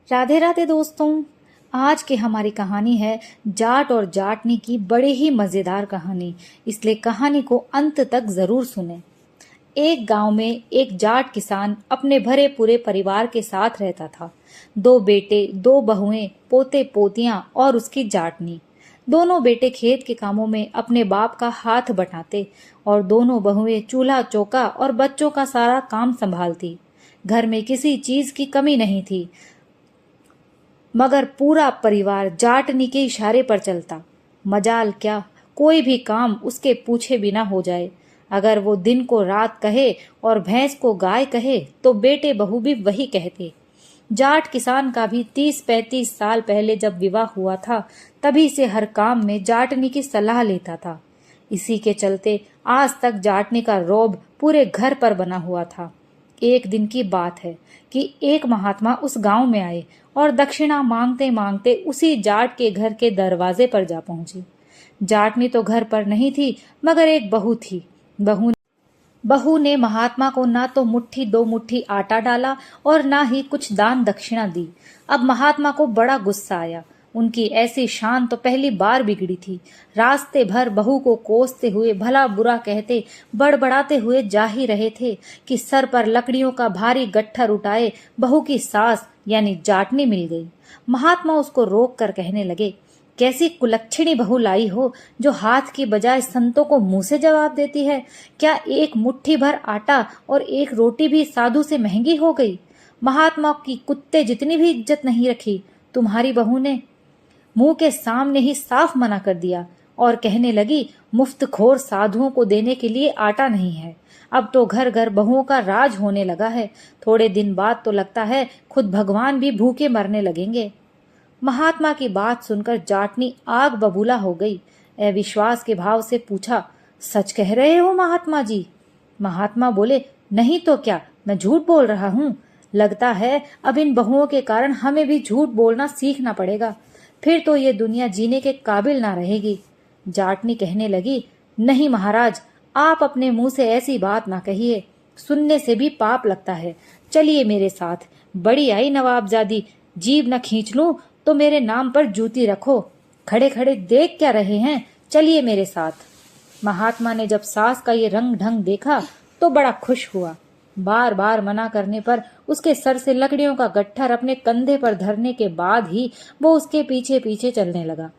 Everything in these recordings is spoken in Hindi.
राधे राधे दोस्तों। आज की हमारी कहानी है जाट और जाटनी की बड़ी ही मजेदार कहानी, इसलिए कहानी को अंत तक जरूर सुने। एक गांव में एक जाट किसान अपने भरे पूरे परिवार के साथ रहता था। 2 बेटे, 2 बहुएं, पोते पोतियां और उसकी जाटनी। दोनों बेटे खेत के कामों में अपने बाप का हाथ बटाते और दोनों बहुएं चूल्हा चौका और बच्चों का सारा काम संभालती। घर में किसी चीज की कमी नहीं थी, मगर पूरा परिवार जाटनी के इशारे पर चलता। मजाल क्या, कोई भी काम उसके पूछे बिना हो जाए। अगर वो दिन को रात कहे और भैंस को गाय कहे तो बेटे बहू भी वही कहते। जाट किसान का भी 30-35 साल पहले जब विवाह हुआ था, तभी से हर काम में जाटनी की सलाह लेता था। इसी के चलते आज तक जाटनी का रौब पूरे घर पर बना हुआ था। एक दिन की बात है कि एक महात्मा उस गांव में आए और दक्षिणा मांगते मांगते उसी जाट के घर के दरवाजे पर जा पहुंची। जाटनी तो घर पर नहीं थी, मगर एक बहू थी। बहू ने महात्मा को ना तो मुट्ठी 2 मुट्ठी आटा डाला और ना ही कुछ दान दक्षिणा दी। अब महात्मा को बड़ा गुस्सा आया। उनकी ऐसी शान तो पहली बार बिगड़ी थी। रास्ते भर बहू को कोसते हुए, भला बुरा कहते, बड़बड़ाते हुए जा ही रहे थे कि सर पर लकड़ियों का भारी गट्ठर उठाए बहू की सास यानी जाटनी मिल गई। महात्मा उसको रोक कर कहने लगे, कैसी कुलच्छिणी बहू लाई हो जो हाथ की बजाय संतों को मुंह से जवाब देती है। क्या एक मुट्ठी भर आटा और एक रोटी भी साधु से महंगी हो गई? महात्मा की कुत्ते जितनी भी इज्जत नहीं रखी। तुम्हारी बहू ने मुंह के सामने ही साफ मना कर दिया और कहने लगी, मुफ्तखोर साधुओं को देने के लिए आटा नहीं है। अब तो घर घर बहुओं का राज होने लगा है। थोड़े दिन बाद तो लगता है खुद भगवान भी भूखे मरने लगेंगे। महात्मा की बात सुनकर जाटनी आग बबूला हो गई। अविश्वास के भाव से पूछा, सच कह रहे हो महात्मा जी? महात्मा बोले, नहीं तो क्या, मैं झूठ बोल रहा हूँ। लगता है अब इन बहुओं के कारण हमें भी झूठ बोलना सीखना पड़ेगा, फिर तो ये दुनिया जीने के काबिल ना रहेगी। जाटनी कहने लगी, नहीं महाराज, आप अपने मुंह से ऐसी बात ना कहिए, सुनने से भी पाप लगता है। चलिए मेरे साथ। बड़ी आई नवाबजादी, जीभ न खींच लूं तो मेरे नाम पर जूती रखो। खड़े खड़े देख क्या रहे हैं, चलिए मेरे साथ। महात्मा ने जब सास का ये रंग ढंग देखा तो बड़ा खुश हुआ। बार बार मना करने पर उसके सर से लकड़ियों का गट्ठर अपने कंधे पर धरने के बाद ही वो उसके पीछे पीछे चलने लगा।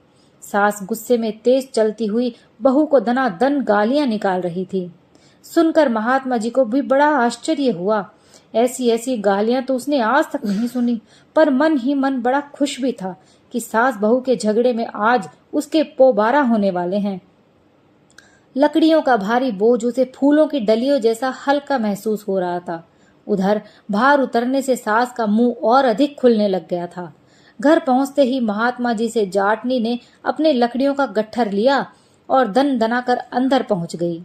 सास गुस्से में तेज चलती हुई बहू को दनादन गालियां निकाल रही थी। सुनकर महात्मा जी को भी बड़ा आश्चर्य हुआ। ऐसी ऐसी गालियां तो उसने आज तक नहीं सुनी, पर मन ही मन बड़ा खुश भी था कि सास बहू के झगड़े में आज उसके पोबारा होने वाले हैं। लकड़ियों का भारी बोझ उसे फूलों की डलियों जैसा हल्का महसूस हो रहा था। उधर भार उतरने से सास का मुंह और अधिक खुलने लग गया था। घर पहुंचते ही महात्मा जी से जाटनी ने अपने लकड़ियों का गट्ठर लिया और दन दना कर अंदर पहुंच गई।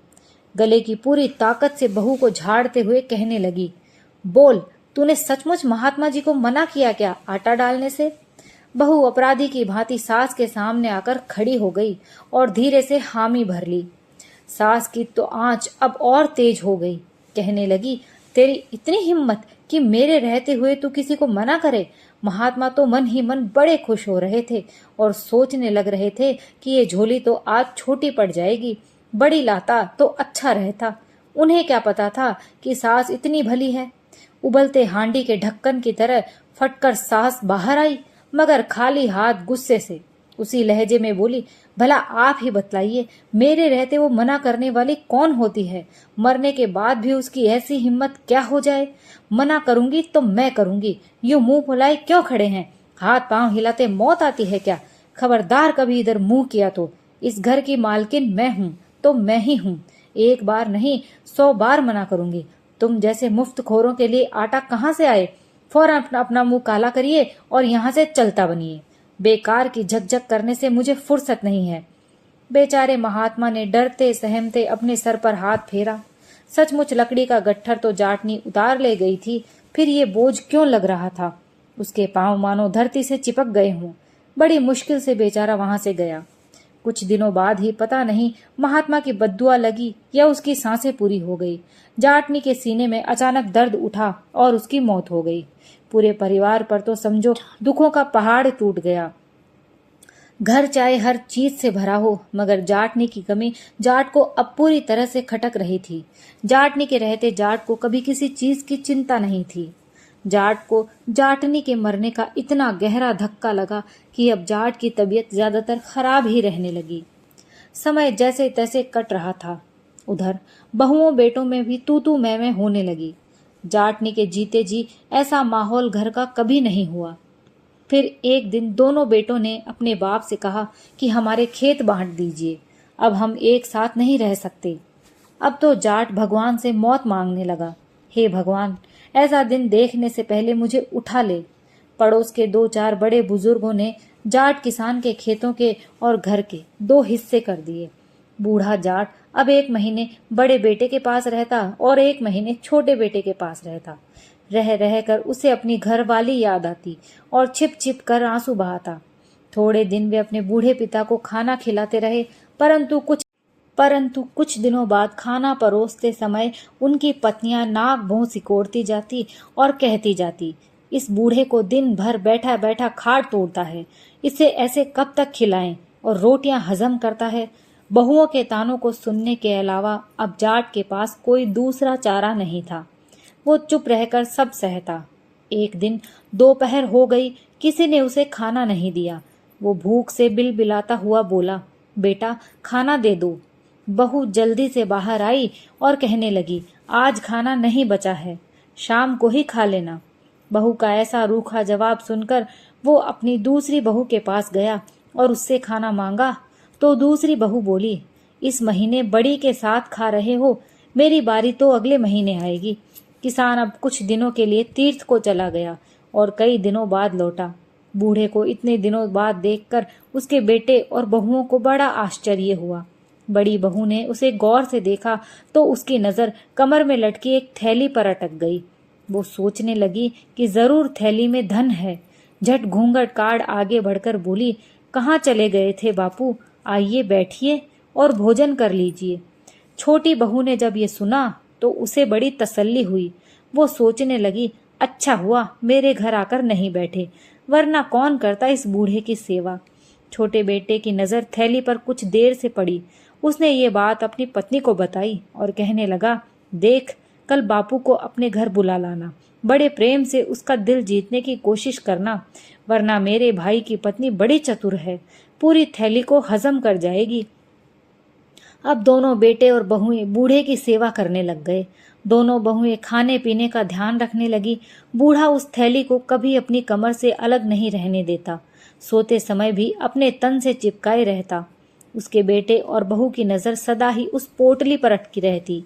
गले की पूरी ताकत से बहू को झाड़ते हुए कहने लगी, बोल, तूने सचमुच महात्मा जी को मना किया क्या आटा डालने से? बहू अपराधी की भांति सास के सामने आकर खड़ी हो गई और धीरे से हामी भर ली। सास की तो आंच अब और तेज हो गई। कहने लगी, तेरी इतनी हिम्मत कि मेरे रहते हुए तू किसी को मना करे? महात्मा तो मन ही मन बड़े खुश हो रहे थे और सोचने लग रहे थे कि ये झोली तो आज छोटी पड़ जाएगी, बड़ी लाता तो अच्छा रहता। उन्हें क्या पता था कि सास इतनी भली है। उबलते हांडी के ढक्कन की तरह फटकर सास बाहर आई, मगर खाली हाथ गुस्से से। उसी लहजे में बोली, भला आप ही बतलाइए, मेरे रहते वो मना करने वाली कौन होती है? मरने के बाद भी उसकी ऐसी हिम्मत क्या हो जाए? मना करूंगी तो मैं करूंगी, यूं मुंह फुलाए क्यों खड़े हैं? हाथ पांव हिलाते मौत आती है क्या? खबरदार कभी इधर मुंह किया तो इस घर की मालकिन मैं हूं तो मैं ही हूं। एक बार नहीं 100 बार मना करूंगी। तुम जैसे मुफ्तखोरों के लिए आटा कहाँ से आए? फौरन अपना मुंह काला करिए और यहाँ से चलता बनिए। बेकार की झकझक करने से मुझे फुर्सत नहीं है। बेचारे महात्मा ने डरते सहमते अपने सर पर हाथ फेरा। सचमुच लकड़ी का गट्ठर तो जाटनी उतार ले गई थी, फिर ये बोझ क्यों लग रहा था? उसके पांव मानो धरती से चिपक गए हों। बड़ी मुश्किल से बेचारा वहां से गया। कुछ दिनों बाद ही पता नहीं महात्मा की बद्दुआ लगी या उसकी सांसें पूरी हो गई, जाटनी के सीने में अचानक दर्द उठा और उसकी मौत हो गई। पूरे परिवार पर तो समझो दुखों का पहाड़ टूट गया। घर चाहे हर चीज से भरा हो, मगर जाटनी की कमी जाट को अब पूरी तरह से खटक रही थी। जाटनी के रहते जाट को कभी किसी चीज की चिंता नहीं थी। जाट को जाटनी के मरने का इतना गहरा धक्का लगा कि अब जाट की तबीयत ज्यादातर खराब ही रहने लगी। समय जैसे तैसे कट रहा था। उधर बहुओं बेटों में भी तू तू मैं होने लगी। जाटनी के जीते जी ऐसा माहौल घर का कभी नहीं हुआ। फिर एक दिन दोनों बेटों ने अपने बाप से कहा कि हमारे खेत बांट दीजिए, अब हम एक साथ नहीं रह सकते। अब तो जाट भगवान से मौत मांगने लगा। हे भगवान, ऐसा दिन देखने से पहले मुझे उठा ले। पड़ोस के 2-4 बड़े बुजुर्गों ने जाट किसान के खेतों के और घर के 2 हिस्से कर दिए। बूढ़ा जाट अब 1 महीने बड़े बेटे के पास रहता और 1 महीने छोटे बेटे के पास रहता। रह रह कर उसे अपनी घरवाली याद आती और छिप छिप कर आंसू बहाता। थोड़े दिन वे अपने बूढ़े पिता को खाना खिलाते रहे, परंतु कुछ दिनों बाद खाना परोसते समय उनकी पत्नियां नाक भौं सिकोड़ती जाती और कहती जाती, इस बूढ़े को दिन भर बैठा बैठा खाट तोड़ता है, इसे ऐसे कब तक खिलाएं और रोटियां हजम करता है। बहुओं के तानों को सुनने के अलावा अब जाट के पास कोई दूसरा चारा नहीं था। वो चुप रहकर सब सहता। एक दिन दोपहर हो गई, किसी ने उसे खाना नहीं दिया। वो भूख से बिलबिलाता हुआ बोला, बेटा खाना दे दो। बहू जल्दी से बाहर आई और कहने लगी, आज खाना नहीं बचा है, शाम को ही खा लेना। बहू का ऐसा रूखा जवाब सुनकर वो अपनी दूसरी बहू के पास गया और उससे खाना मांगा तो दूसरी बहू बोली, इस महीने बड़ी के साथ खा रहे हो, मेरी बारी तो अगले महीने आएगी। किसान अब कुछ दिनों के लिए तीर्थ को चला गया और कई दिनों बाद लौटा। बूढ़े को इतने दिनों बाद देखकर उसके बेटे और बहुओं को बड़ा आश्चर्य हुआ। बड़ी बहू ने उसे गौर से देखा तो उसकी नजर कमर में लटकी एक थैली पर अटक गई। वो सोचने लगी कि जरूर थैली में धन है। झट घूंघट काढ़ आगे बढ़कर बोली, कहाँ चले गए थे बापू, आइए बैठिए और भोजन कर लीजिए। छोटी बहू ने जब ये सुना तो उसे बड़ी तसल्ली हुई। वो सोचने लगी, अच्छा हुआ मेरे घर आकर नहीं बैठे, वरना कौन करता इस बूढ़े की सेवा। छोटे बेटे की नजर थैली पर कुछ देर से पड़ी। उसने ये बात अपनी पत्नी को बताई और कहने लगा, देख कल बापू को अपने घर बुला लाना, बड़े प्रेम से उसका दिल जीतने की कोशिश करना, वरना मेरे भाई की पत्नी बड़ी चतुर है, पूरी थैली को हजम कर जाएगी। अब दोनों बेटे और बहुएं बूढ़े की सेवा करने लग गए। दोनों बहुएं खाने पीने का ध्यान रखने लगी। बूढ़ा उस थैली को कभी अपनी कमर से अलग नहीं रहने देता। सोते समय भी अपने तन से चिपकाए रहता। उसके बेटे और बहू की नजर सदा ही उस पोटली पर अटकी रहती।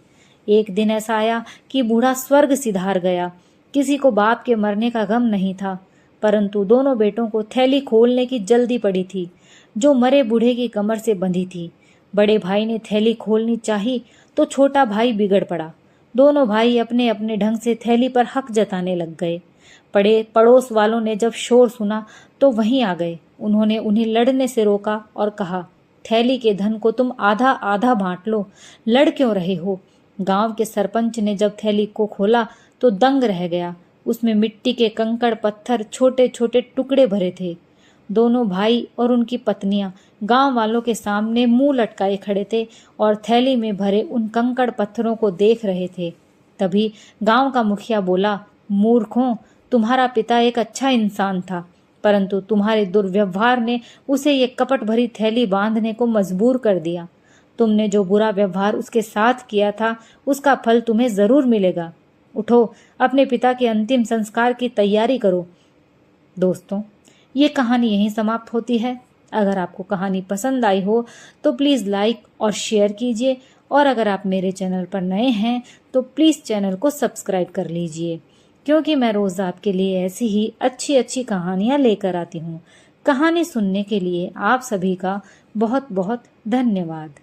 एक दिन ऐसा आया कि बूढ़ा स्वर्ग सिधार गया। किसी को बाप के मरने का गम नहीं था, परंतु दोनों बेटों को थैली खोलने की जल्दी पड़ी थी, जो मरे बूढ़े की कमर से बंधी थी। बड़े भाई ने थैली खोलनी चाही तो छोटा भाई बिगड़ पड़ा। दोनों भाई अपने अपने ढंग से थैली पर हक जताने लग गए। पड़ोस वालों ने जब शोर सुना तो वहीं आ गए। उन्होंने उन्हें लड़ने से रोका और कहा, थैली के धन को तुम आधा आधा बांट लो, लड़ क्यों रहे हो। गांव के सरपंच ने जब थैली को खोला तो दंग रह गया। उसमें मिट्टी के कंकड़ पत्थर छोटे छोटे टुकड़े भरे थे। दोनों भाई और उनकी पत्नियां गांव वालों के सामने मुंह लटकाए खड़े थे और थैली में भरे उन कंकड़ पत्थरों को देख रहे थे। तभी गांव का मुखिया बोला, मूर्खों, तुम्हारा पिता एक अच्छा इंसान था, परंतु तुम्हारे दुर्व्यवहार ने उसे ये कपट भरी थैली बांधने को मजबूर कर दिया। तुमने जो बुरा व्यवहार उसके साथ किया था उसका फल तुम्हें जरूर मिलेगा। उठो, अपने पिता के अंतिम संस्कार की तैयारी करो। दोस्तों, ये कहानी यहीं समाप्त होती है। अगर आपको कहानी पसंद आई हो तो प्लीज़ लाइक और शेयर कीजिए, और अगर आप मेरे चैनल पर नए हैं तो प्लीज़ चैनल को सब्सक्राइब कर लीजिए, क्योंकि मैं रोज़ आपके लिए ऐसी ही अच्छी अच्छी कहानियाँ लेकर आती हूँ। कहानी सुनने के लिए आप सभी का बहुत बहुत धन्यवाद।